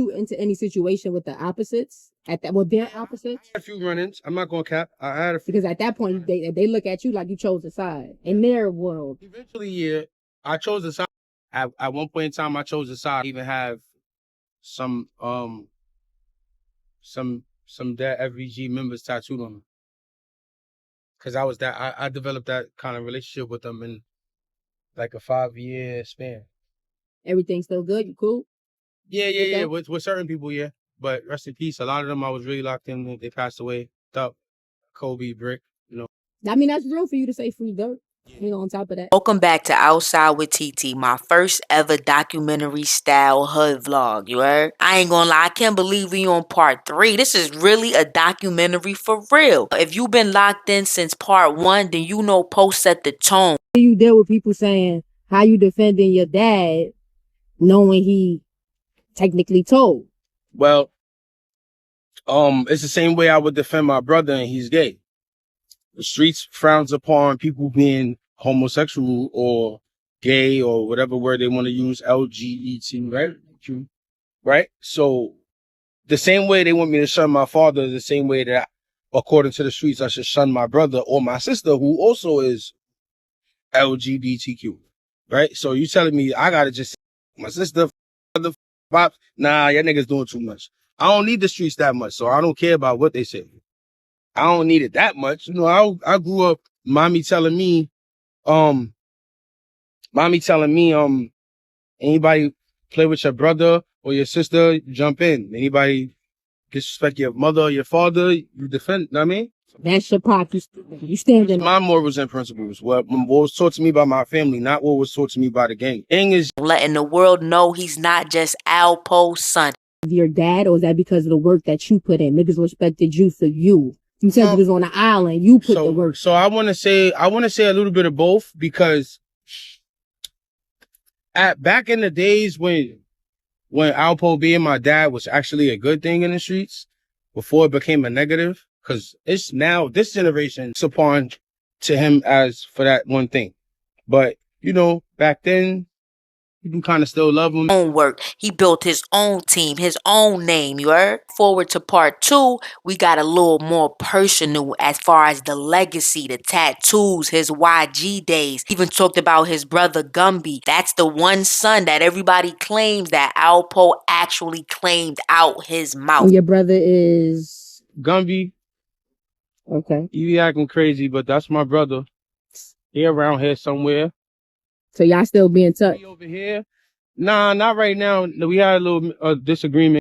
You into any situation with the opposites at that? Well, they're opposites. I had a few run-ins. I'm not gonna cap. I had a few. Because at that point they look at you like you chose a side in their world. Eventually, yeah, I chose a side. At one point in time, I chose a side. I even have some dead FBG members tattooed on them. Cause I developed that kind of relationship with them in like a 5-year span. Everything's still good? You cool? Yeah. With certain people, yeah. But rest in peace. A lot of them I was really locked in with. They passed away. Thup, Kobe, Brick, you know. I mean, that's real for you to say free Durk. You know, on top of that. Welcome back to Outside with TT, my first ever documentary style hood vlog, you heard? I ain't gonna lie, I can't believe we on part 3. This is really a documentary for real. If you've been locked in since part 1, then you know Post set the tone. You deal with people saying how you defending your dad knowing he technically told. Well, it's the same way I would defend my brother and he's gay. The streets frowns upon people being homosexual or gay or whatever word they want to use, LGBT, right? Right? So the same way they want me to shun my father is the same way that, according to the streets, I should shun my brother or my sister, who also is LGBTQ, right? So you telling me I gotta just my sister, father, pops? Nah, y'all niggas doing too much. I don't need the streets that much, so I don't care about what they say. I don't need it that much. You know, I grew up, mommy telling me, anybody play with your brother or your sister, jump in. Anybody disrespect your mother or your father, you defend, you know what I mean? That's your pop. You stand in. My morals and principles. What was taught to me by my family, not what was taught to me by the gang. Gang is letting the world know he's not just Alpo's son. Your dad, or is that because of the work that you put in? Niggas respected you for you. You said you was on the island. You put the work. So I want to say a little bit of both, because back in the days when Alpo being my dad was actually a good thing in the streets, before it became a negative, because it's now this generation upon to him as for that one thing. But you know, back then, you can kind of still love him. Own work. He built his own team, his own name, you heard? Forward to part 2, we got a little more personal as far as the legacy, the tattoos, his YG days. Even talked about his brother Gumby. That's the one son that everybody claims that Alpo actually claimed out his mouth. Your brother is Gumby. Okay. He be acting crazy, but that's my brother. He around here somewhere. So y'all still be in touch? Over here? Nah, not right now. We had a little disagreement.